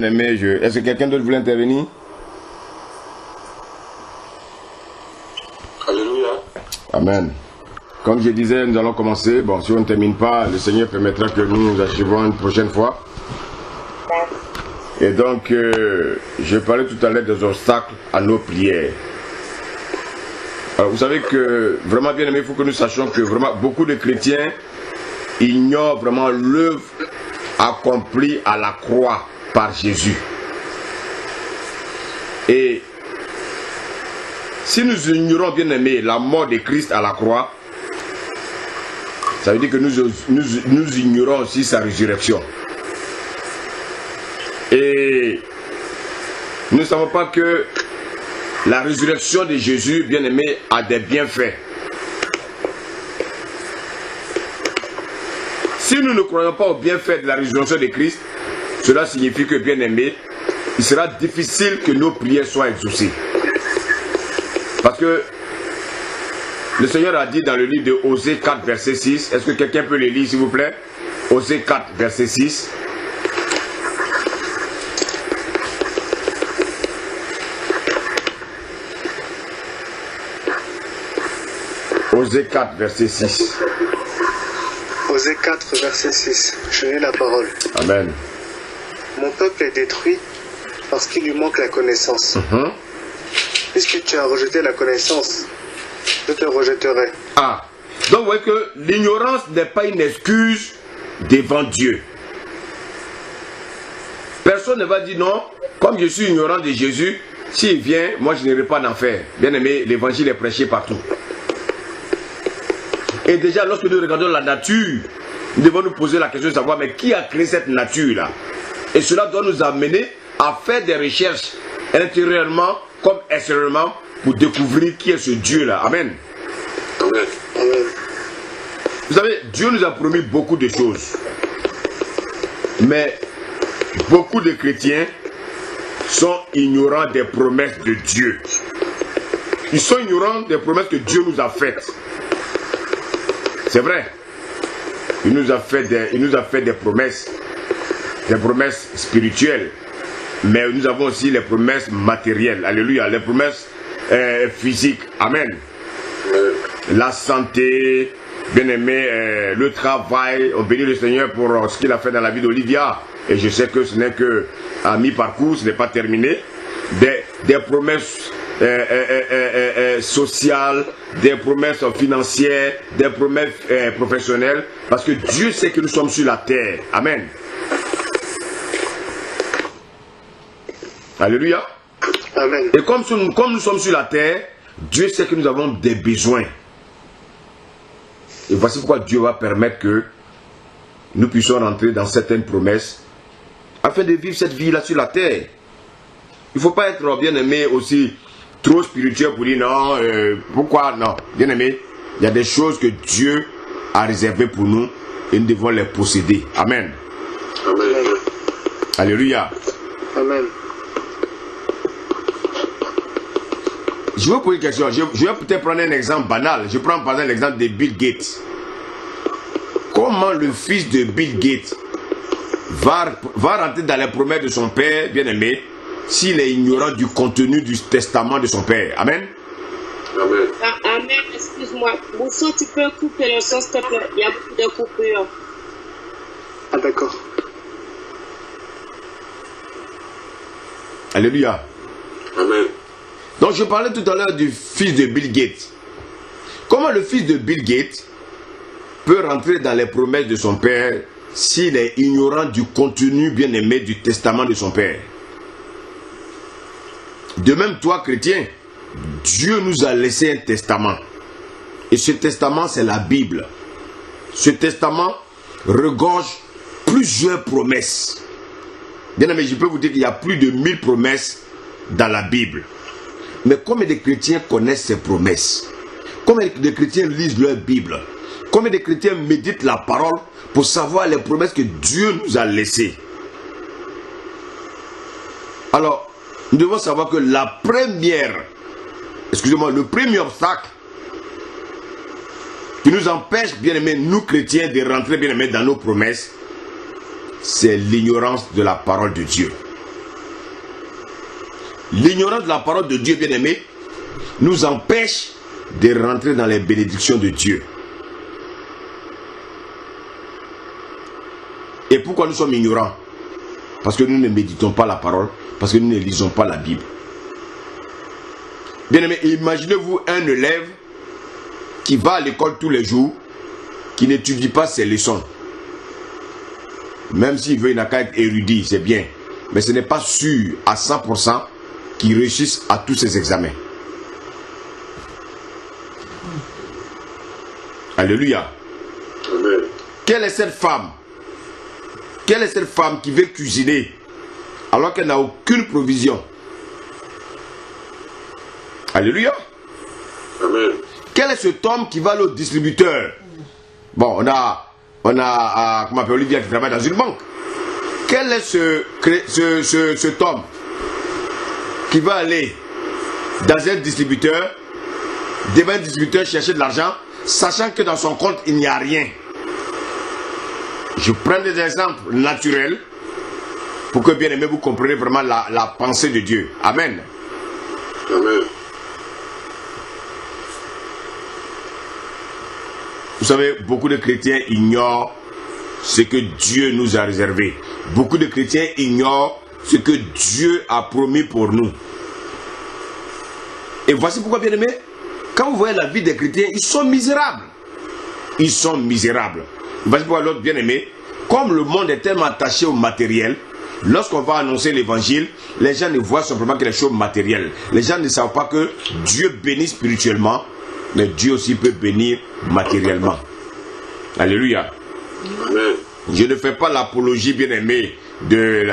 Est-ce que quelqu'un d'autre voulait intervenir? Alléluia. Amen. Comme je disais, nous allons commencer. Bon, si on ne termine pas, le Seigneur permettra que nous achèverons une prochaine fois. Et donc, je parlais tout à l'heure des obstacles à nos prières. Alors, vous savez que, vraiment bien aimé, il faut que nous sachions que vraiment beaucoup de chrétiens ignorent vraiment l'œuvre accomplie à la croix par Jésus. Et si nous ignorons, bien aimé, la mort de Christ à la croix, ça veut dire que nous ignorons aussi sa résurrection. Et nous ne savons pas que la résurrection de Jésus, bien aimé, a des bienfaits. Si nous ne croyons pas aux bienfaits de la résurrection de Christ, cela signifie que, bien aimé, il sera difficile que nos prières soient exaucées. Parce que le Seigneur a dit dans le livre de Osée 4, verset 6, est-ce que quelqu'un peut le lire, s'il vous plaît? Osée 4, verset 6. Osée 4, verset 6. Osée 4, verset 6. Je lis la parole. Amen. Mon peuple est détruit parce qu'il lui manque la connaissance. Puisque tu as rejeté la connaissance, je te rejetterai. Ah, donc vous voyez que l'ignorance n'est pas une excuse devant Dieu. Personne ne va dire non, comme je suis ignorant de Jésus, s'il vient, moi je n'irai pas d'enfer. Bien aimé, l'évangile est prêché partout. Et déjà, lorsque nous regardons la nature, nous devons nous poser la question de savoir, mais qui a créé cette nature-là? Et cela doit nous amener à faire des recherches intérieurement comme extérieurement pour découvrir qui est ce Dieu-là. Amen. Amen. Vous savez, Dieu nous a promis beaucoup de choses. Mais beaucoup de chrétiens sont ignorants des promesses de Dieu. Ils sont ignorants des promesses que Dieu nous a faites. C'est vrai. Il nous a fait des promesses spirituelles. Mais nous avons aussi les promesses matérielles. Alléluia. Les promesses physiques. Amen. La santé, bien aimé, le travail. On bénit le Seigneur pour ce qu'il a fait dans la vie d'Olivia. Et je sais que ce n'est que à mi-parcours, ce n'est pas terminé. Des promesses sociales, des promesses financières, des promesses professionnelles. Parce que Dieu sait que nous sommes sur la terre. Amen. Alléluia. Amen. Et comme nous sommes sur la terre, Dieu sait que nous avons des besoins. Et voici pourquoi Dieu va permettre que nous puissions rentrer dans certaines promesses afin de vivre cette vie-là sur la terre. Il ne faut pas être, bien aimé, aussi trop spirituel pour dire non, pourquoi non? Bien aimé, il y a des choses que Dieu a réservées pour nous et nous devons les posséder. Amen. Amen. Alléluia. Amen. Je vais poser une question. Je vais peut-être prendre un exemple banal. Je prends par exemple l'exemple de Bill Gates. Comment le fils de Bill Gates va rentrer dans les promesses de son père, bien aimé, s'il est ignorant du contenu du testament de son père? Amen. Amen. Amen, excuse-moi. Bousso, tu peux couper le son, s'il te plaît. Il y a beaucoup de coupures. Ah d'accord. Alléluia. Amen. Donc je parlais tout à l'heure du fils de Bill Gates. Comment le fils de Bill Gates peut rentrer dans les promesses de son père s'il est ignorant du contenu bien aimé du testament de son père? De même, toi, chrétien, Dieu nous a laissé un testament. Et ce testament, c'est la Bible. Ce testament regorge plusieurs promesses. Bien aimé, je peux vous dire qu'il y a plus de 1000 promesses dans la Bible. Mais combien de chrétiens connaissent ces promesses? Combien de chrétiens lisent leur Bible? Combien de chrétiens méditent la parole pour savoir les promesses que Dieu nous a laissées? Alors, nous devons savoir que le premier obstacle qui nous empêche, bien aimés, nous chrétiens, de rentrer, bien aimés, dans nos promesses, c'est l'ignorance de la parole de Dieu. l'ignorance de la parole de Dieu, bien-aimé, nous empêche de rentrer dans les bénédictions de Dieu. Et pourquoi nous sommes ignorants? Parce que nous ne méditons pas la parole, parce que nous ne lisons pas la Bible. Bien-aimé, imaginez-vous un élève qui va à l'école tous les jours, qui n'étudie pas ses leçons. Même s'il veut, il n'a qu'à être érudit, c'est bien. Mais ce n'est pas sûr à 100% qu'il réussisse à tous ses examens. Alléluia. Amen. Quelle est cette femme? Quelle est cette femme qui veut cuisiner alors qu'elle n'a aucune provision? Alléluia. Amen. Quel est cet homme qui va aller au distributeur? Bon, on a comment appelle Olivia qui travaille dans une banque. Quel est cet homme qui va aller dans un distributeur, devant un distributeur chercher de l'argent, sachant que dans son compte il n'y a rien? Je prends des exemples naturels pour que bien aimé vous compreniez vraiment la pensée de Dieu. Amen. Amen. Vous savez, beaucoup de chrétiens ignorent ce que Dieu nous a réservé. Beaucoup de chrétiens ignorent ce que Dieu a promis pour nous. Et voici pourquoi, bien aimé, quand vous voyez la vie des chrétiens, ils sont misérables. Ils sont misérables. Voici pourquoi l'autre, bien aimé, comme le monde est tellement attaché au matériel, lorsqu'on va annoncer l'évangile, les gens ne voient simplement que les choses matérielles. Les gens ne savent pas que Dieu bénit spirituellement, mais Dieu aussi peut bénir matériellement. Alléluia. Amen. Je ne fais pas l'apologie, bien aimé, de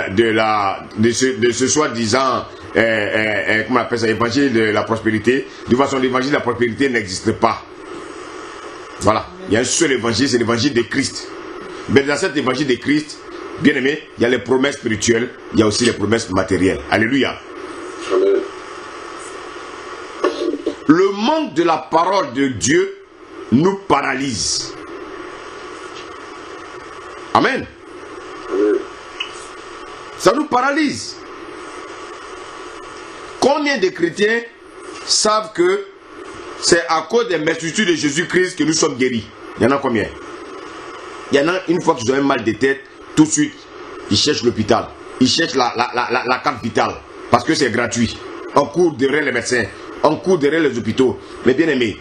ce soi-disant comment on appelle ça, évangile de la prospérité. De toute façon, l'évangile de la prospérité n'existe pas. Voilà. Il y a un seul évangile, c'est l'évangile de Christ. Mais dans cet évangile de Christ, bien aimé, il y a les promesses spirituelles, il y a aussi les promesses matérielles. Alléluia. Amen. Le manque de la parole de Dieu nous paralyse. Amen. Amen. Ça nous paralyse. Combien de chrétiens savent que c'est à cause des mercitudes de Jésus-Christ que nous sommes guéris? Il y en a combien? Il y en a une fois qu'ils ont un mal de tête, tout de suite, ils cherchent l'hôpital. Ils cherchent la carte vitale. Parce que c'est gratuit. On court derrière les médecins. On court derrière les hôpitaux. Mais bien aimé,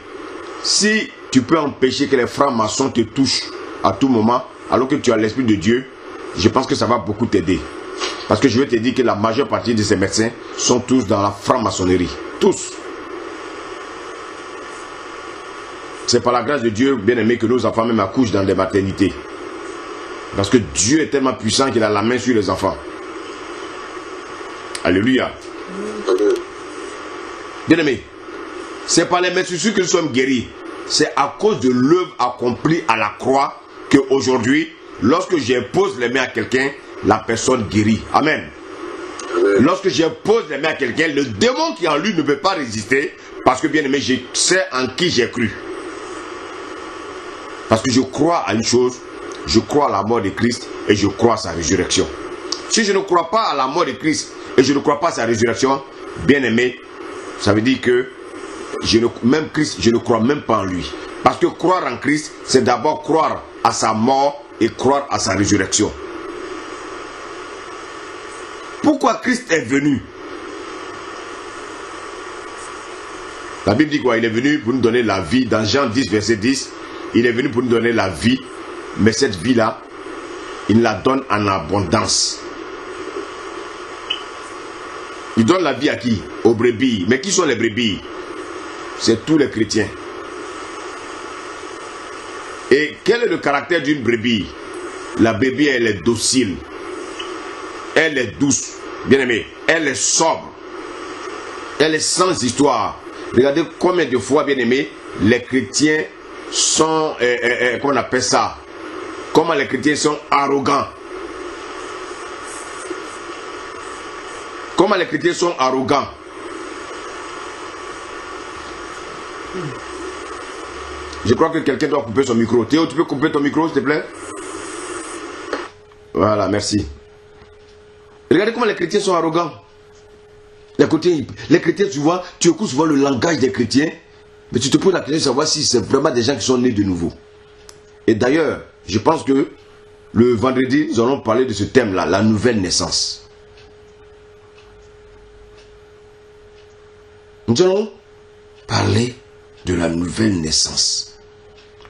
si tu peux empêcher que les francs-maçons te touchent à tout moment, alors que tu as l'Esprit de Dieu, je pense que ça va beaucoup t'aider. Parce que je vais te dire que la majeure partie de ces médecins sont tous dans la franc-maçonnerie. Tous. C'est par la grâce de Dieu, bien aimé, que nos enfants même accouchent dans des maternités. Parce que Dieu est tellement puissant qu'il a la main sur les enfants. Alléluia. Amen. Bien aimé, c'est par les mercitudes que nous sommes guéris. C'est à cause de l'œuvre accomplie à la croix qu'aujourd'hui, lorsque j'impose les mains à quelqu'un, la personne guérit. Amen. Amen. Lorsque j'impose les mains à quelqu'un, le démon qui est en lui ne peut pas résister. Parce que bien aimé, je sais en qui j'ai cru. Parce que je crois à une chose, je crois à la mort de Christ et je crois à sa résurrection. Si je ne crois pas à la mort de Christ et je ne crois pas à sa résurrection, bien aimé, ça veut dire que même Christ, je ne crois même pas en lui. Parce que croire en Christ, c'est d'abord croire à sa mort et croire à sa résurrection. Pourquoi Christ est venu? La Bible dit quoi? Il est venu pour nous donner la vie. Dans Jean 10, verset 10, il est venu pour nous donner la vie. Mais cette vie-là, il la donne en abondance. Il donne la vie à qui? Aux brebis. Mais qui sont les brebis? C'est tous les chrétiens. Et quel est le caractère d'une brebis? La brebis, elle est docile. Elle est douce. Bien aimée. Elle est sobre. Elle est sans histoire. Regardez combien de fois, bien aimé, les chrétiens sont, comment on appelle ça? Comment les chrétiens sont arrogants. Comment les chrétiens sont arrogants. Je crois que quelqu'un doit couper son micro. Théo, tu peux couper ton micro, s'il te plaît? Voilà, merci. Regardez comment les chrétiens sont arrogants. Les chrétiens, souvent, tu écoutes souvent le langage des chrétiens, mais tu te poses la question de savoir si c'est vraiment des gens qui sont nés de nouveau. Et d'ailleurs, je pense que le vendredi, nous allons parler de ce thème-là, la nouvelle naissance. Nous allons parler de la nouvelle naissance.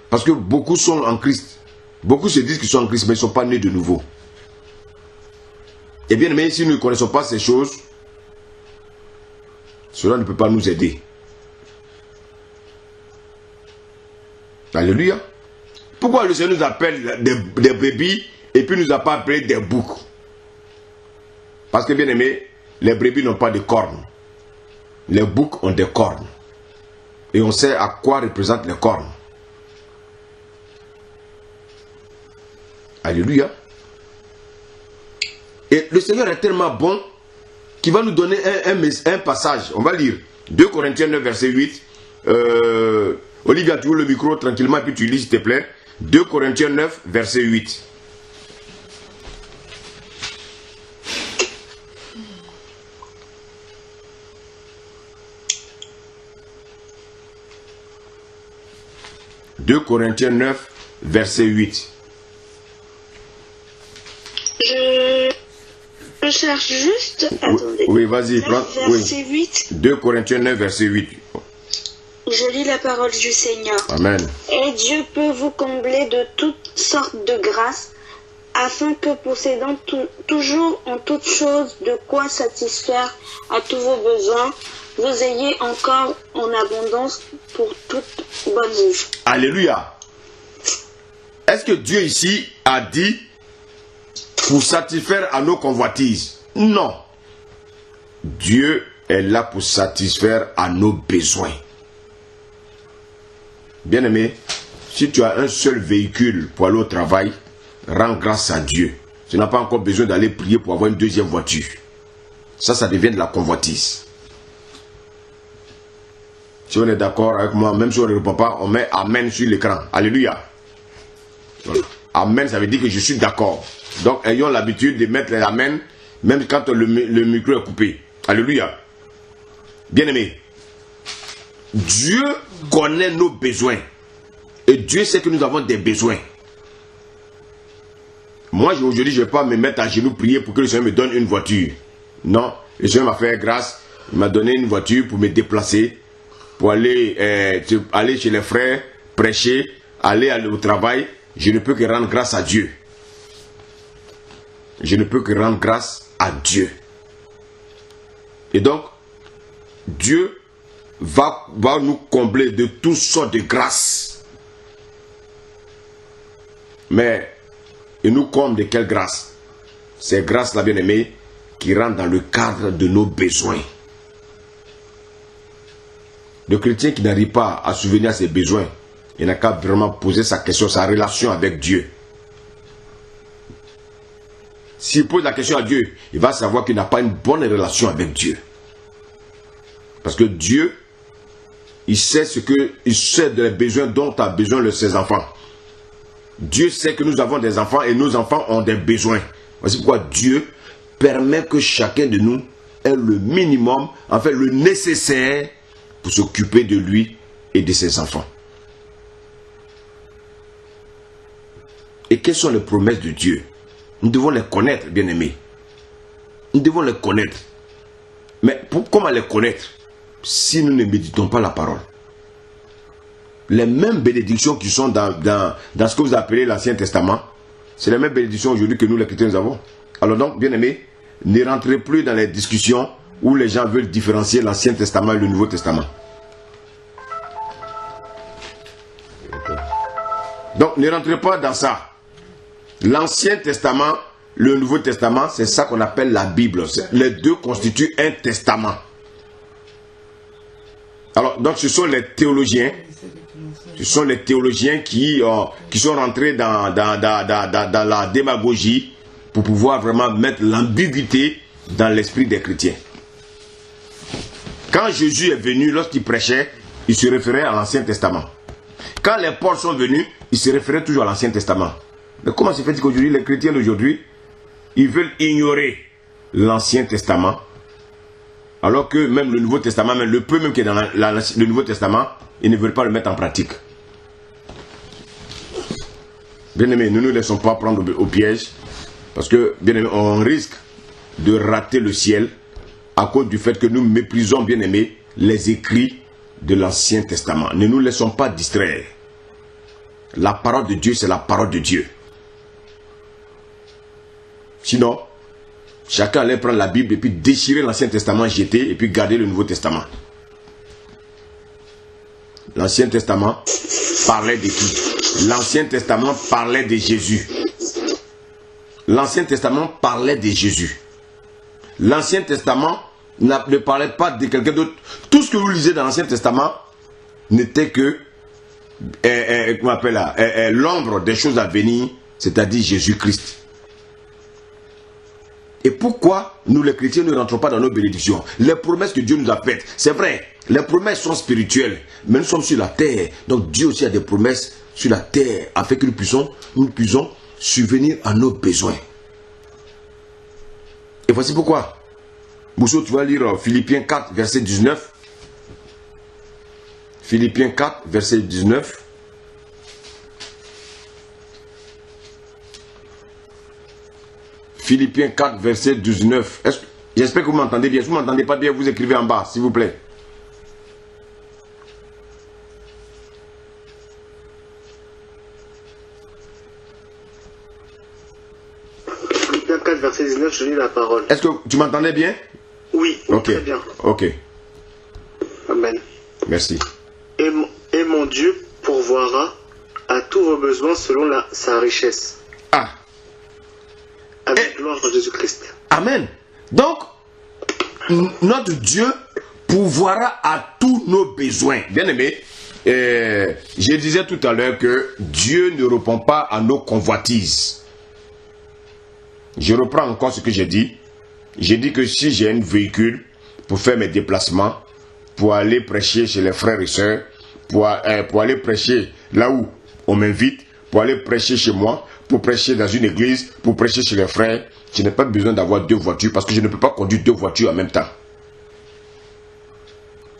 Parce que beaucoup sont en Christ. Beaucoup se disent qu'ils sont en Christ, mais ils ne sont pas nés de nouveau. Et bien aimé, si nous ne connaissons pas ces choses, cela ne peut pas nous aider. Alléluia. Pourquoi le Seigneur nous appelle des brebis et puis nous a pas appelé des boucs? Parce que bien aimé, les brebis n'ont pas de cornes. Les boucs ont des cornes. Et on sait à quoi représentent les cornes. Alléluia. Et le Seigneur est tellement bon qu'il va nous donner un passage. On va lire 2 Corinthiens 9, verset 8. Olivia, tu ouvres le micro tranquillement et puis tu lis s'il te plaît. 2 Corinthiens 9, verset 8. « 2 Corinthiens 9, verset 8. » Je cherche juste... Attendez. Oui, vas-y, prends. Verset 8. 2 Corinthiens 9, verset 8. Je lis la parole du Seigneur. Amen. Et Dieu peut vous combler de toutes sortes de grâces, afin que possédant toujours en toutes choses de quoi satisfaire à tous vos besoins, vous ayez encore en abondance pour toute bonne œuvre. Alléluia. Est-ce que Dieu ici a dit pour satisfaire à nos convoitises? Non. Dieu est là pour satisfaire à nos besoins. Bien-aimé, si tu as un seul véhicule pour aller au travail, rends grâce à Dieu. Tu n'as pas encore besoin d'aller prier pour avoir une deuxième voiture. Ça devient de la convoitise. Si on est d'accord avec moi, même si on ne répond pas, on met Amen sur l'écran. Alléluia. Voilà. Amen, ça veut dire que je suis d'accord. Donc, ayons l'habitude de mettre l'Amen, même quand le micro est coupé. Alléluia. Bien-aimé, Dieu connaît nos besoins. Et Dieu sait que nous avons des besoins. Moi, aujourd'hui, je ne vais pas me mettre à genoux prier pour que le Seigneur me donne une voiture. Non, le Seigneur m'a fait grâce. Il m'a donné une voiture pour me déplacer, pour aller chez les frères, prêcher, aller au travail. Je ne peux que rendre grâce à Dieu. Je ne peux que rendre grâce à Dieu. Et donc, Dieu va nous combler de toutes sortes de grâces. Mais il nous comble de quelle grâce? Ces grâces-là, bien-aimés, qui rentrent dans le cadre de nos besoins. Le chrétien qui n'arrive pas à souvenir à ses besoins, il n'a qu'à vraiment poser sa question, sa relation avec Dieu. S'il pose la question à Dieu, il va savoir qu'il n'a pas une bonne relation avec Dieu. Parce que Dieu, il sait des besoins dont a besoin ses enfants. Dieu sait que nous avons des enfants et nos enfants ont des besoins. Voici pourquoi Dieu permet que chacun de nous ait le minimum, en fait le nécessaire pour s'occuper de lui et de ses enfants. Et quelles sont les promesses de Dieu? Nous devons les connaître, bien-aimés. Nous devons les connaître. Mais comment les connaître si nous ne méditons pas la parole? Les mêmes bénédictions qui sont dans ce que vous appelez l'Ancien Testament, c'est les mêmes bénédictions aujourd'hui que nous les chrétiens nous avons. Alors donc, bien-aimés, ne rentrez plus dans les discussions où les gens veulent différencier l'Ancien Testament et le Nouveau Testament. Donc, ne rentrez pas dans ça. L'Ancien Testament, le Nouveau Testament, c'est ça qu'on appelle la Bible. Les deux constituent un testament. Alors, donc, ce sont les théologiens. Ce sont les théologiens qui sont rentrés dans la démagogie pour pouvoir vraiment mettre l'ambiguïté dans l'esprit des chrétiens. Quand Jésus est venu, lorsqu'il prêchait, il se référait à l'Ancien Testament. Quand les Paul sont venus, il se référait toujours à l'Ancien Testament. Mais comment se fait-il qu'aujourd'hui, les chrétiens d'aujourd'hui, ils veulent ignorer l'Ancien Testament Alors que même le Nouveau Testament, même le peu même qui est dans le Nouveau Testament, ils ne veulent pas le mettre en pratique. Bien aimé, ne nous laissons pas prendre au piège, parce que, bien aimé, on risque de rater le ciel à cause du fait que nous méprisons, bien aimé, les écrits de l'Ancien Testament. Ne nous laissons pas distraire. La parole de Dieu, c'est la parole de Dieu. Sinon, chacun allait prendre la Bible et puis déchirer l'Ancien Testament, jeter, et puis garder le Nouveau Testament. L'Ancien Testament parlait de qui? L'Ancien Testament parlait de Jésus. L'Ancien Testament parlait de Jésus. L'Ancien Testament ne parlait pas de quelqu'un d'autre. Tout ce que vous lisez dans l'Ancien Testament n'était que l'ombre des choses à venir, c'est-à-dire Jésus-Christ. Et pourquoi nous les chrétiens ne rentrons pas dans nos bénédictions? Les promesses que Dieu nous a faites, c'est vrai, les promesses sont spirituelles, mais nous sommes sur la terre. Donc Dieu aussi a des promesses sur la terre, afin que nous puissions subvenir à nos besoins. Et voici pourquoi. Bousso, tu vas lire Philippiens 4, verset 19. Philippiens 4, verset 19. Philippiens 4, verset 19. J'espère que vous m'entendez bien. Si vous ne m'entendez pas bien, vous écrivez en bas, s'il vous plaît. Philippiens 4, verset 19, je lis la parole. Est-ce que tu m'entendais bien? Oui, ok, très bien. Ok. Amen. Merci. Et mon Dieu pourvoira à tous vos besoins selon sa richesse. Ah. Avec gloire en Jésus-Christ. Amen. Donc, notre Dieu pourvoira à tous nos besoins. Bien aimé, je disais tout à l'heure que Dieu ne répond pas à nos convoitises. Je reprends encore ce que j'ai dit. J'ai dit que si j'ai un véhicule pour faire mes déplacements, pour aller prêcher chez les frères et sœurs, pour aller prêcher là où on m'invite, pour aller prêcher chez moi, pour prêcher dans une église, pour prêcher chez les frères, je n'ai pas besoin d'avoir 2 voitures parce que je ne peux pas conduire 2 voitures en même temps.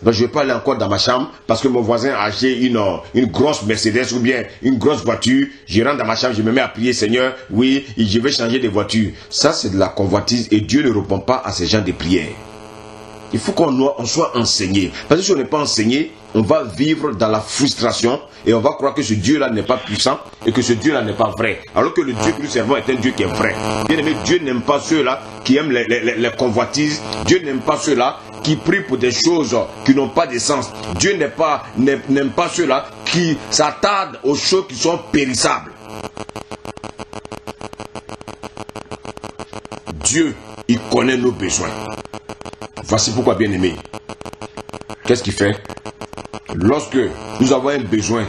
Donc je ne vais pas aller encore dans ma chambre parce que mon voisin a acheté une grosse Mercedes ou bien une grosse voiture. Je rentre dans ma chambre, je me mets à prier, Seigneur, oui, je vais changer de voiture. Ça, c'est de la convoitise et Dieu ne répond pas à ces gens de prière. Il faut qu'on soit enseigné. Parce que si on n'est pas enseigné, on va vivre dans la frustration et on va croire que ce Dieu-là n'est pas puissant et que ce Dieu-là n'est pas vrai. Alors que le Dieu que nous servons est un Dieu qui est vrai. Bien aimé, Dieu n'aime pas ceux-là qui aiment les convoitises. Dieu n'aime pas ceux-là qui prient pour des choses qui n'ont pas de sens. Dieu n'aime pas ceux-là qui s'attardent aux choses qui sont périssables. Dieu, il connaît nos besoins. Voici pourquoi, bien aimé, qu'est-ce qu'il fait? Lorsque nous avons un besoin,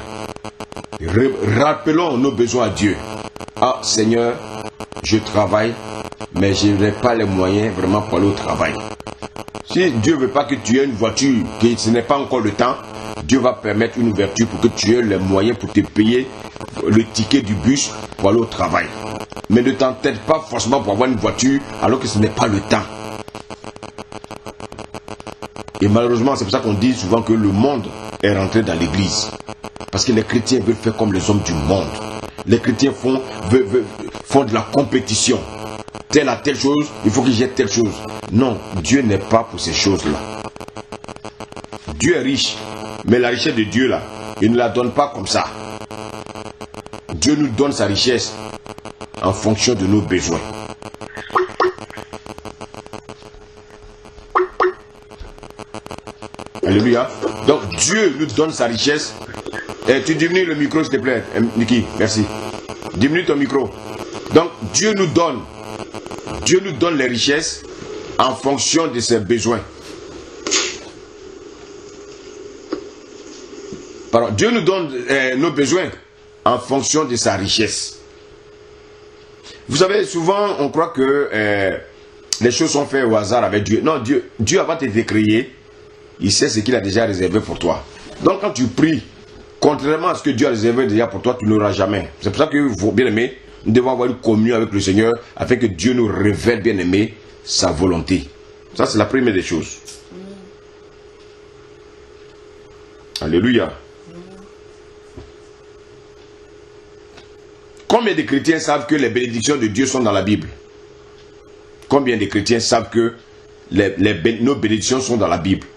rappelons nos besoins à Dieu. Ah Seigneur, je travaille, mais je n'ai pas les moyens vraiment pour aller au travail. Si Dieu ne veut pas que tu aies une voiture, que ce n'est pas encore le temps, Dieu va permettre une ouverture pour que tu aies les moyens pour te payer le ticket du bus pour aller au travail. Mais ne t'entête pas forcément pour avoir une voiture alors que ce n'est pas le temps. Et malheureusement, c'est pour ça qu'on dit souvent que le monde est rentré dans l'église. Parce que les chrétiens veulent faire comme les hommes du monde. Les chrétiens font de la compétition. Telle à telle chose, il faut que j'aie telle chose. Non, Dieu n'est pas pour ces choses-là. Dieu est riche, mais la richesse de Dieu là, il ne la donne pas comme ça. Dieu nous donne sa richesse en fonction de nos besoins. Alléluia. Donc Dieu nous donne sa richesse. Tu diminues le micro s'il te plaît, Niki, merci. Diminue ton micro. Donc Dieu nous donne les richesses en fonction de ses besoins. Pardon, Dieu nous donne nos besoins en fonction de sa richesse. Vous savez, souvent on croit que les choses sont faites au hasard avec Dieu. Non, Dieu avant de te créer, il sait ce qu'il a déjà réservé pour toi. Donc quand tu pries, contrairement à ce que Dieu a réservé déjà pour toi, tu n'auras jamais. C'est pour ça que, bien aimé, nous devons avoir une communion avec le Seigneur afin que Dieu nous révèle, bien aimé, sa volonté. Ça, c'est la première des choses. Alléluia. Combien de chrétiens savent que les bénédictions de Dieu sont dans la Bible? Combien de chrétiens savent que nos bénédictions sont dans la Bible?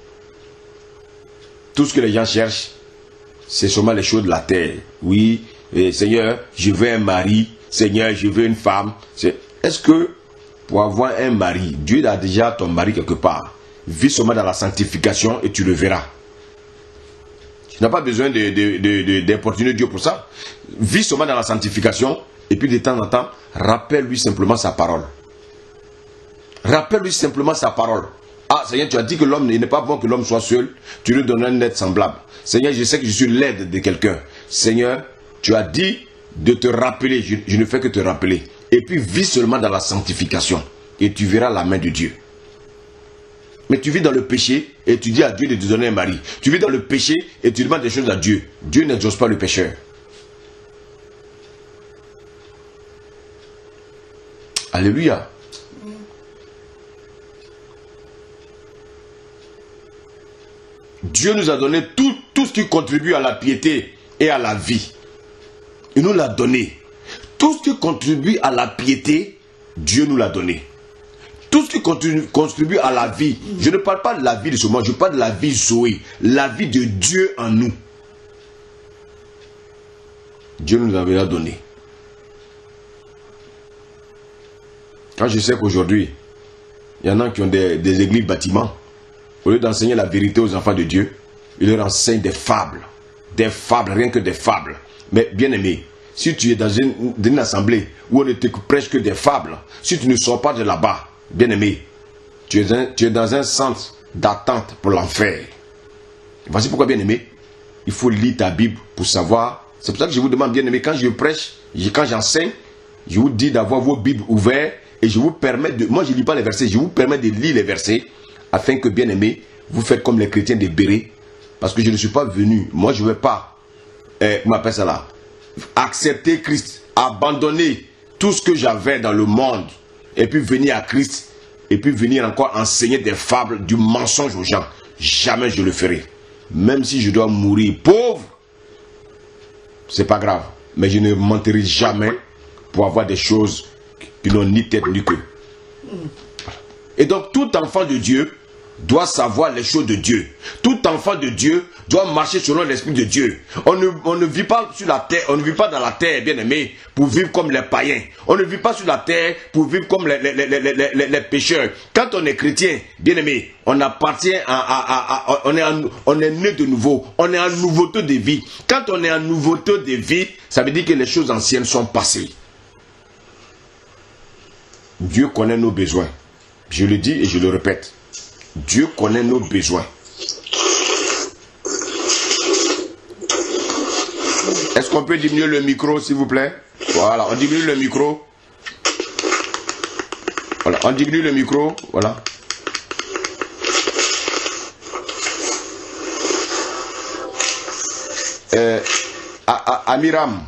Tout ce que les gens cherchent, c'est seulement les choses de la terre. Oui, Seigneur, je veux un mari. Seigneur, je veux une femme. Est-ce que pour avoir un mari, Dieu a déjà ton mari quelque part? Vis seulement dans la sanctification et tu le verras. Tu n'as pas besoin d'importuner Dieu pour ça. Vis seulement dans la sanctification et puis de temps en temps, rappelle-lui simplement sa parole. Rappelle-lui simplement sa parole. Ah, Seigneur, tu as dit que l'homme, il n'est pas bon que l'homme soit seul. Tu lui donnes un aide semblable. Seigneur, je sais que je suis l'aide de quelqu'un. Seigneur, tu as dit de te rappeler. Je ne fais que te rappeler. Et puis, vis seulement dans la sanctification. Et tu verras la main de Dieu. Mais tu vis dans le péché et tu dis à Dieu de te donner un mari. Tu vis dans le péché et tu demandes des choses à Dieu. Dieu n'exauce pas le pécheur. Alléluia. Dieu nous a donné tout ce qui contribue à la piété et à la vie. Il nous l'a donné. Tout ce qui contribue à la piété, Dieu nous l'a donné. Tout ce qui contribue à la vie, je ne parle pas de la vie de ce monde, je parle de la vie Zoé, la vie de Dieu en nous. Dieu nous avait donné. Quand je sais qu'aujourd'hui, il y en a qui ont des églises bâtiments, au lieu d'enseigner la vérité aux enfants de Dieu, ils leur enseignent des fables, rien que des fables. Mais bien aimé, si tu es dans une assemblée où on ne te prêche que des fables, si tu ne sors pas de là-bas, bien aimé, tu es dans un centre d'attente pour l'enfer. Voici pourquoi, bien aimé, il faut lire ta Bible pour savoir. C'est pour ça que je vous demande, bien aimé, quand je prêche, quand j'enseigne, je vous dis d'avoir vos Bibles ouvertes et je vous permets de... Moi, je ne lis pas les versets, je vous permets de lire les versets afin que, bien aimé, vous faites comme les chrétiens de Béret. Parce que je ne suis pas venu, moi je ne vais pas, comment appelle ça là, accepter Christ, abandonner tout ce que j'avais dans le monde et puis venir à Christ et puis venir encore enseigner des fables, du mensonge aux gens. Jamais je le ferai. Même si je dois mourir pauvre, c'est pas grave. Mais je ne mentirai jamais pour avoir des choses qui n'ont ni tête ni queue. Et donc tout enfant de Dieu doit savoir les choses de Dieu. Tout enfant de Dieu doit marcher selon l'esprit de Dieu. On ne vit pas sur la terre, on ne vit pas dans la terre, bien aimé, pour vivre comme les païens. On ne vit pas sur la terre pour vivre comme les pécheurs. Quand on est chrétien, bien aimé, on appartient on est né de nouveau. On est en nouveauté de vie. Quand on est en nouveauté de vie, ça veut dire que les choses anciennes sont passées. Dieu connaît nos besoins. Je le dis et je le répète. Dieu connaît nos besoins. Est-ce qu'on peut diminuer le micro, s'il vous plaît? Voilà, on diminue le micro. Voilà, on diminue le micro. Voilà. Amiram.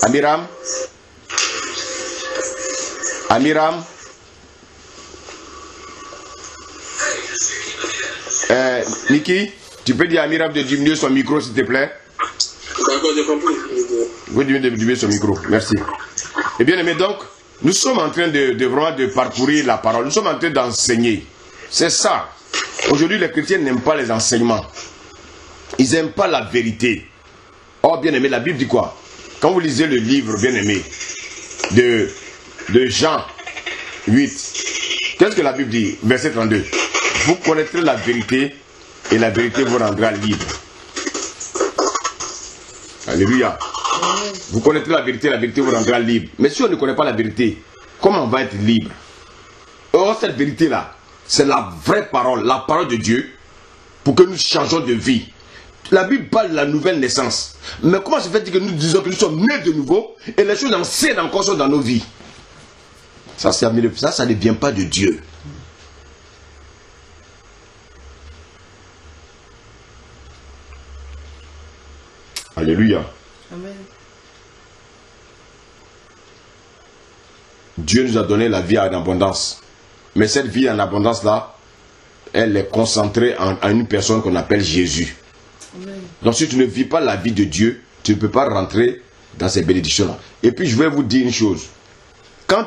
Amiram. Amiram. Niki, tu peux dire à Amiram de diminuer son micro, s'il te plaît? D'accord, j'ai compris. Vous diminuer son micro, merci. Et bien aimé, donc, nous sommes en train vraiment de parcourir la parole. Nous sommes en train d'enseigner. C'est ça. Aujourd'hui, les chrétiens n'aiment pas les enseignements. Ils n'aiment pas la vérité. Oh, bien aimé, la Bible dit quoi? Quand vous lisez le livre, bien aimé, de Jean 8, qu'est-ce que la Bible dit? Verset 32. Vous connaîtrez la vérité et la vérité vous rendra libre. Alléluia. Vous connaîtrez la vérité vous rendra libre. Mais si on ne connaît pas la vérité, comment on va être libre? Or, cette vérité-là, c'est la vraie parole, la parole de Dieu, pour que nous changeons de vie. La Bible parle de la nouvelle naissance. Mais comment se fait-il que nous disons que nous sommes nés de nouveau et les choses anciennes encore sont dans nos vies? Ça ne vient pas de Dieu. Alléluia. Amen. Dieu nous a donné la vie en abondance. Mais cette vie en abondance-là, elle est concentrée en une personne qu'on appelle Jésus. Amen. Donc si tu ne vis pas la vie de Dieu, tu ne peux pas rentrer dans ces bénédictions-là. Et puis je vais vous dire une chose.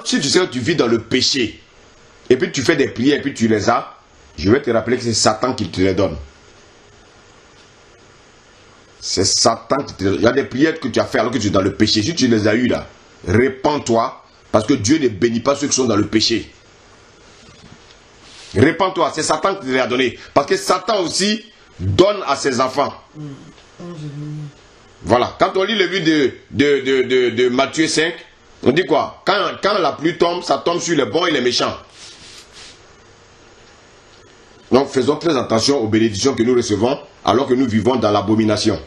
Si tu sais que tu vis dans le péché, et puis tu fais des prières, et puis tu les as, je vais te rappeler que c'est Satan qui te les donne. C'est Satan qui te les donne. Il y a des prières que tu as fait alors que tu es dans le péché. Si tu les as eues là, répands-toi, parce que Dieu ne bénit pas ceux qui sont dans le péché. Répands-toi, c'est Satan qui te les a donné. Parce que Satan aussi donne à ses enfants. Voilà, quand on lit le livre de Matthieu 5, on dit quoi? Quand la pluie tombe, ça tombe sur les bons et les méchants. Donc faisons très attention aux bénédictions que nous recevons alors que nous vivons dans l'abomination.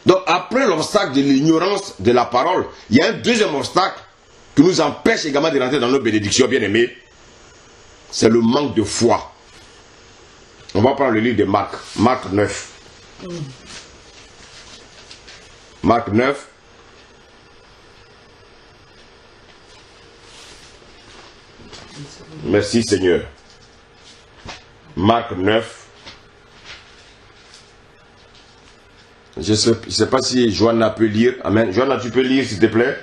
Donc après l'obstacle de l'ignorance de la parole, il y a un deuxième obstacle qui nous empêche également de rentrer dans nos bénédictions, bien aimés. C'est le manque de foi. On va prendre le livre de Marc, Marc 9. Marc 9. Merci Seigneur. Marc 9. Je ne sais pas si Joanna peut lire. Amen. Joanna, tu peux lire s'il te plaît?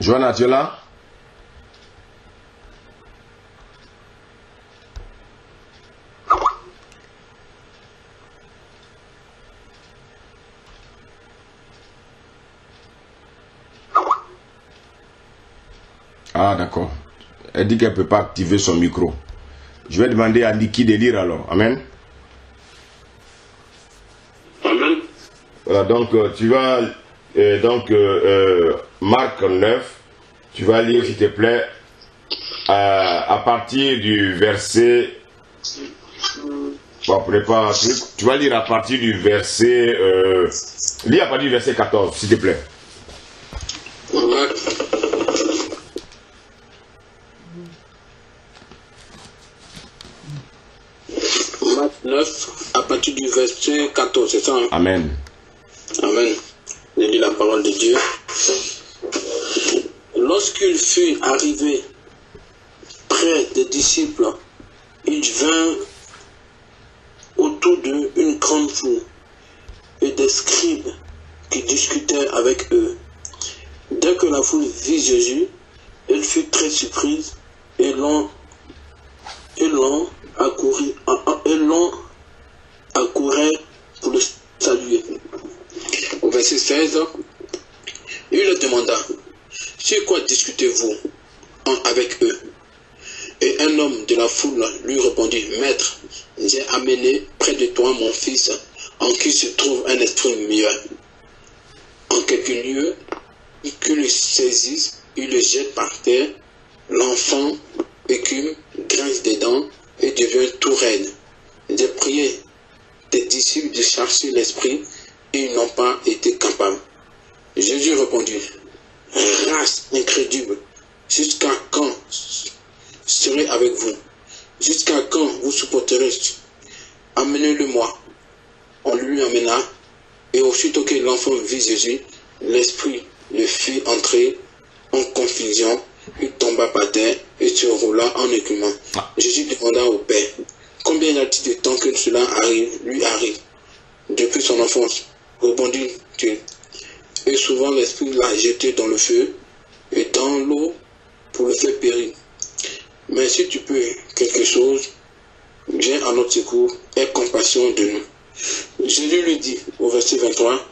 Joanna, tu es là? Ah d'accord. Elle dit qu'elle ne peut pas activer son micro. Je vais demander à Niki de lire alors. Amen. Amen. Voilà, donc tu vas... Marc 9, tu vas lire s'il te plaît à partir du verset. Bon, prépare, tu vas lire à partir du verset. Lis à partir du verset 14, s'il te plaît. Marc 9, à partir du verset 14, c'est ça? Hein? Amen. Amen. Je lis la parole de Dieu. Lorsqu'il fut arrivé près des disciples, il vint autour d'eux une grande foule et des scribes qui discutaient avec eux. Dès que la foule vit Jésus, elle fut très surprise et l'on accourait pour le saluer. Au verset 16, il leur demanda: sur quoi discutez-vous avec eux? Et un homme de la foule lui répondit: Maître, j'ai amené près de toi mon fils, en qui se trouve un esprit muet. En quelques lieux, qu'il le saisisse, il le jette par terre. L'enfant écume, grince des dents et devient tout raide. J'ai prié tes disciples de chercher l'esprit, et ils n'ont pas été capables. Jésus répondit: race incrédule, jusqu'à quand serai avec vous? Jusqu'à quand vous supporterez? Amenez-le-moi. On lui amena, et aussitôt que l'enfant vit Jésus, l'esprit le fit entrer en confusion. Il tomba par terre et se roula en écumant. Jésus demanda au Père: combien y a-t-il de temps que cela lui arrive? Depuis son enfance, répondit Dieu. Et souvent l'esprit l'a jeté dans le feu et dans l'eau pour le faire périr. Mais si tu peux quelque chose, viens à notre secours, aie compassion de nous. Jésus lui dit au verset 23,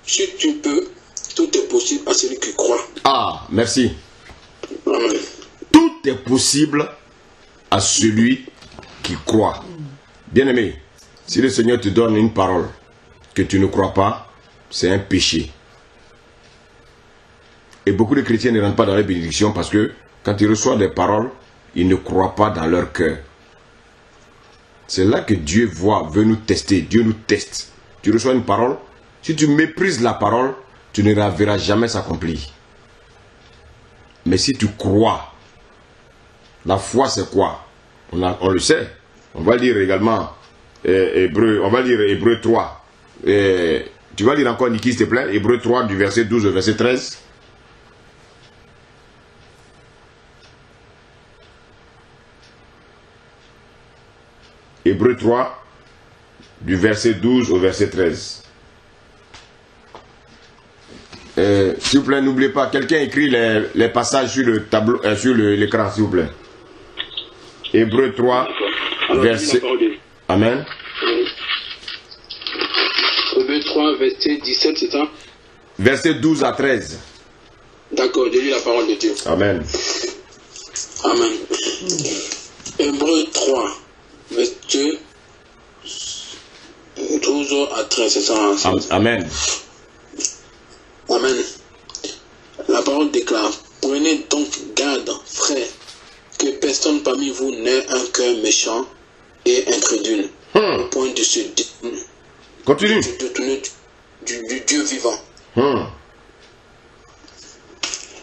si tu peux, tout est possible à celui qui croit. Ah, merci. Amen. Tout est possible à celui qui croit. Bien-aimé, si le Seigneur te donne une parole que tu ne crois pas, c'est un péché. Et beaucoup de chrétiens ne rentrent pas dans les bénédictions parce que quand ils reçoivent des paroles, ils ne croient pas dans leur cœur. C'est là que Dieu veut nous tester. Dieu nous teste. Tu reçois une parole, Si tu méprises la parole, tu ne la verras jamais s'accomplir. Mais si tu crois, la foi c'est quoi? On le sait. On va lire également Hébreu 3. Tu vas lire encore Niki, s'il te plaît, Hébreu 3 du verset 12 au verset 13. Hébreu 3 du verset 12 au verset 13. S'il vous plaît, n'oubliez pas, quelqu'un écrit les passages sur le tableau, sur l'écran, s'il vous plaît. Hébreu 3, verset... Amen. Hébreu 3, verset 17, c'est ça? Verset 12 à 13. D'accord, je lis la parole de Dieu. Amen. Amen. Hébreu 3, verset 12 à 13, c'est ça? Amen. Amen. La parole déclare: prenez donc garde, frères, que personne parmi vous n'ait un cœur méchant et incrédule, au point de se détourner du Dieu vivant.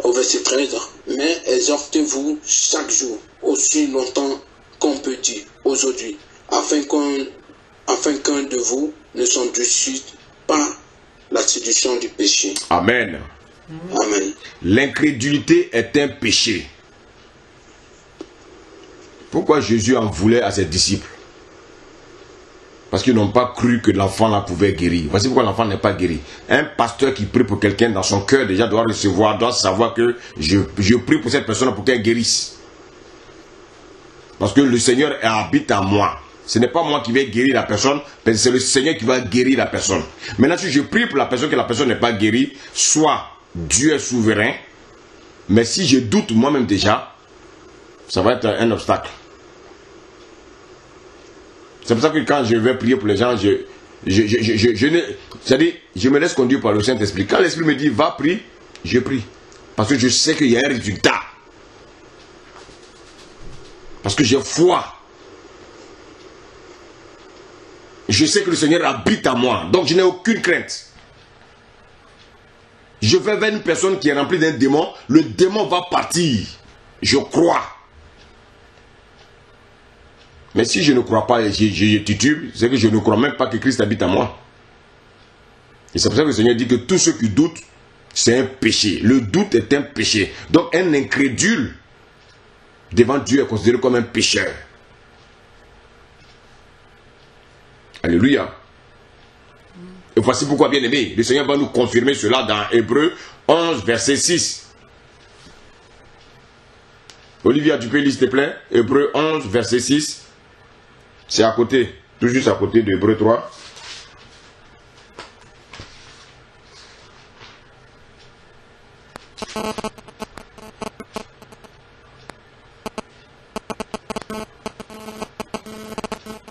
Au verset 13, mais exhortez-vous chaque jour, aussi longtemps qu'on peut dire aujourd'hui, afin qu'un de vous ne s'endurcisse pas la séduction du péché. Amen. Amen. L'incrédulité est un péché. Pourquoi Jésus en voulait à ses disciples? Parce qu'ils n'ont pas cru que l'enfant là pouvait guérir. Voici pourquoi l'enfant n'est pas guéri. Un pasteur qui prie pour quelqu'un dans son cœur déjà doit recevoir, doit savoir que je prie pour cette personne pour qu'elle guérisse. Parce que le Seigneur habite en moi. Ce n'est pas moi qui vais guérir la personne, mais c'est le Seigneur qui va guérir la personne. Maintenant, si je prie pour la personne, que la personne n'est pas guérie, soit Dieu est souverain, mais si je doute moi-même déjà, ça va être un obstacle. C'est pour ça que quand je vais prier pour les gens, c'est-à-dire, je me laisse conduire par le Saint-Esprit. Quand l'Esprit me dit, va prier, je prie. Parce que je sais qu'il y a un résultat. Parce que j'ai foi. Je sais que le Seigneur habite en moi. Donc je n'ai aucune crainte. Je vais vers une personne qui est remplie d'un démon. Le démon va partir. Je crois. Mais si je ne crois pas et je titube, c'est que je ne crois même pas que Christ habite en moi. Et c'est pour ça que le Seigneur dit que tous ceux qui doutent, c'est un péché. Le doute est un péché. Donc un incrédule devant Dieu est considéré comme un pécheur. Alléluia. Et voici pourquoi, bien aimé, le Seigneur va nous confirmer cela dans Hébreu 11, verset 6. Olivia, tu peux lire s'il te plaît? Hébreu 11, verset 6. C'est à côté, tout juste à côté de Hébreu 3.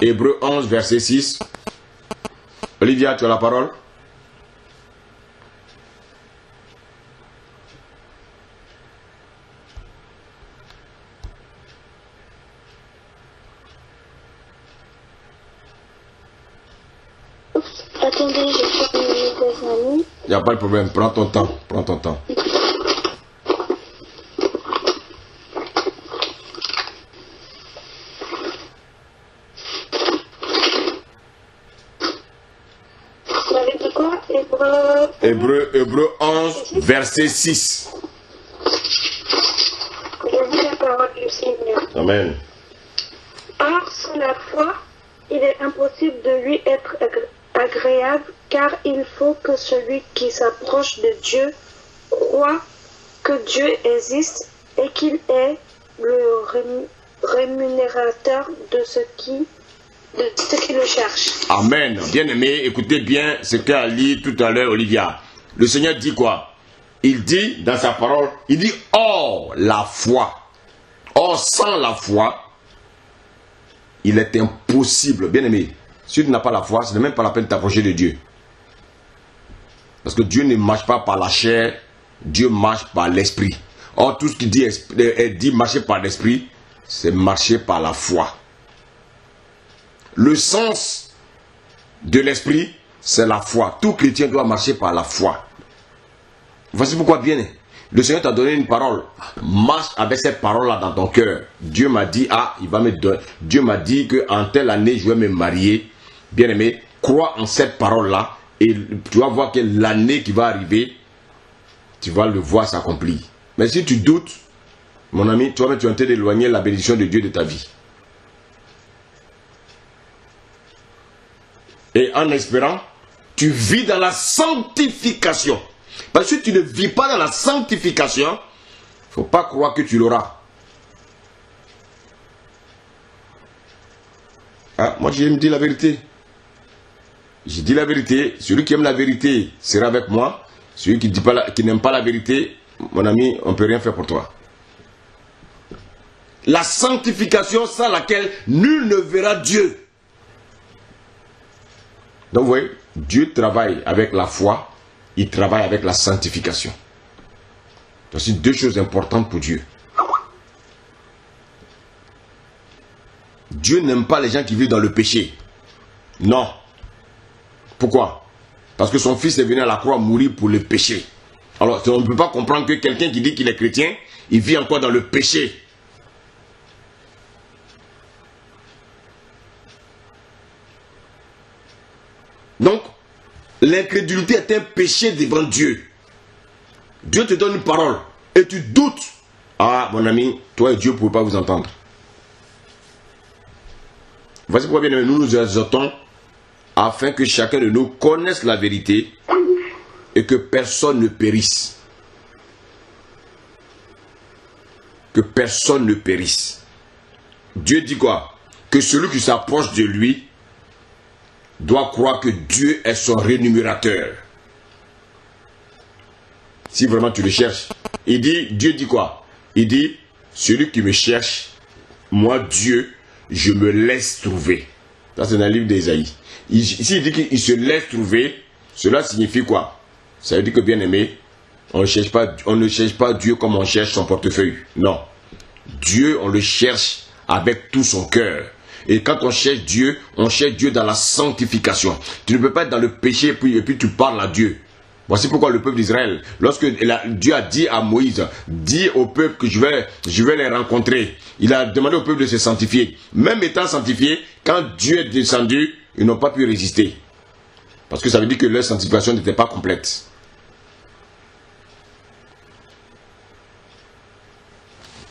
Hébreu 11, verset 6. Olivia, tu as la parole. Attendez, je prends mes amis. Il n'y a pas de problème, prends ton temps, prends ton temps. Hébreu 11, verset 6. Je lis la parole du Seigneur. Amen. Or, sans la foi, il est impossible de lui être agréable, car il faut que celui qui s'approche de Dieu croit que Dieu existe et qu'il est le rémunérateur de ceux qui le cherchent. Amen. Bien aimé, écoutez bien ce qu'a lu tout à l'heure Olivia. Le Seigneur dit quoi? Il dit dans sa parole, il dit or la foi. Or sans la foi, il est impossible. Bien aimé, si tu n'as pas la foi, ce n'est même pas la peine de t'approcher de Dieu. Parce que Dieu ne marche pas par la chair, Dieu marche par l'esprit. Or tout ce qu'il dit marcher par l'esprit, c'est marcher par la foi. Le sens de l'esprit, c'est la foi. Tout chrétien doit marcher par la foi. Voici pourquoi, bien, le Seigneur t'a donné une parole. Marche avec cette parole-là dans ton cœur. Dieu m'a dit, il va me donner. Dieu m'a dit qu'en telle année, je vais me marier. Bien aimé, crois en cette parole-là et tu vas voir que l'année qui va arriver, tu vas le voir s'accomplir. Mais si tu doutes, mon ami, toi-même, tu es en train d'éloigner la bénédiction de Dieu de ta vie. Et en espérant, tu vis dans la sanctification. Parce que si tu ne vis pas dans la sanctification, il ne faut pas croire que tu l'auras. Moi, je me dis la vérité. Je dis la vérité. Celui qui aime la vérité sera avec moi. Celui qui n'aime pas la vérité, mon ami, on ne peut rien faire pour toi. La sanctification sans laquelle nul ne verra Dieu. Donc vous voyez, Dieu travaille avec la foi. Il travaille avec la sanctification. Donc c'est deux choses importantes pour Dieu. Dieu n'aime pas les gens qui vivent dans le péché. Non. Pourquoi? Parce que son fils est venu à la croix mourir pour le péché. Alors on ne peut pas comprendre que quelqu'un qui dit qu'il est chrétien, il vit encore dans le péché. Donc, l'incrédulité est un péché devant Dieu. Dieu te donne une parole et tu doutes. Mon ami, toi et Dieu ne pouvez pas vous entendre. Voici pourquoi bien nous nous exhortons afin que chacun de nous connaisse la vérité et que personne ne périsse. Que personne ne périsse. Dieu dit quoi? Que celui qui s'approche de lui doit croire que Dieu est son rémunérateur. Si vraiment tu le cherches. Dieu dit quoi? Il dit, celui qui me cherche, moi Dieu, je me laisse trouver. Ça c'est dans le livre d'Ésaïe. Ici il dit qu'il se laisse trouver, cela signifie quoi? Ça veut dire que bien aimé, on ne cherche pas Dieu comme on cherche son portefeuille. Non. Dieu, on le cherche avec tout son cœur. Et quand on cherche Dieu dans la sanctification. Tu ne peux pas être dans le péché et puis tu parles à Dieu. Voici pourquoi le peuple d'Israël, lorsque Dieu a dit à Moïse, dis au peuple que je vais les rencontrer. Il a demandé au peuple de se sanctifier. Même étant sanctifié, quand Dieu est descendu, ils n'ont pas pu résister. Parce que ça veut dire que leur sanctification n'était pas complète.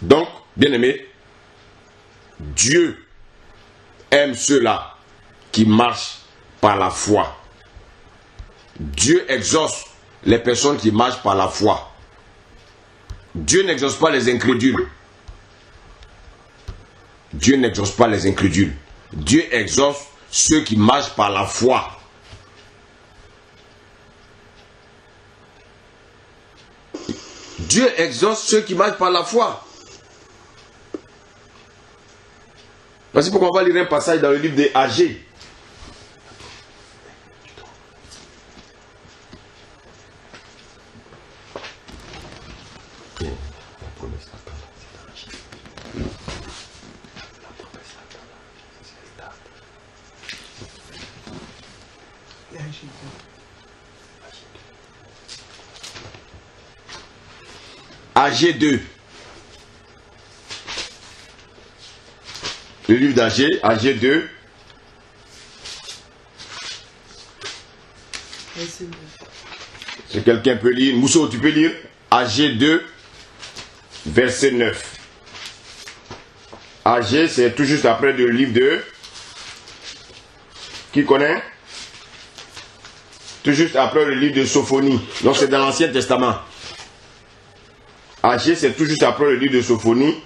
Donc, bien aimé, Dieu aime ceux-là qui marchent par la foi. Dieu exauce les personnes qui marchent par la foi. Dieu n'exauce pas les incrédules. Dieu n'exauce pas les incrédules. Dieu exauce ceux qui marchent par la foi. Dieu exauce ceux qui marchent par la foi. Voici pourquoi on va lire un passage dans le livre des Agées. Agées 2. Le livre d'Agées, Agées 2. Si quelqu'un peut lire, Mousseau, tu peux lire Agées 2, verset 9. Agées, c'est tout juste après le livre de... Qui connaît? Tout juste après le livre de Sophonie. Donc c'est dans l'Ancien Testament. Agées, c'est tout juste après le livre de Sophonie.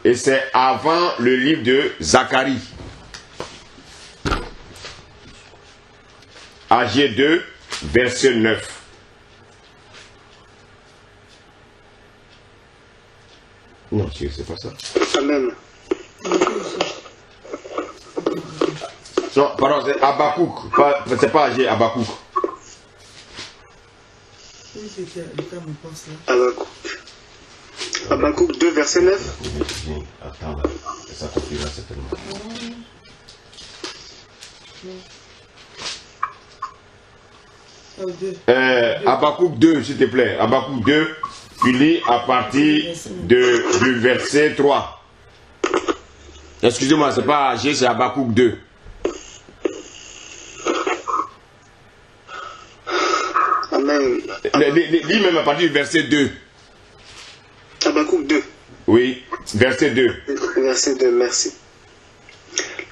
Et c'est avant le livre de Zacharie. Agées 2, verset 9. Non, c'est pas ça. Amen. Non, pardon, c'est Habakkuk. C'est pas Agées, Habakkuk. Habakkuk 2, verset 9. Attends, là. Ça t'offrira certainement. Habakkuk 2, s'il te plaît. Habakkuk 2, tu lis à partir du verset 3. Excusez-moi, c'est pas AG, c'est Habakkuk 2. Amen. Lis même à partir du verset 2. Habakkuk 2. Oui, verset 2. Verset 2, merci.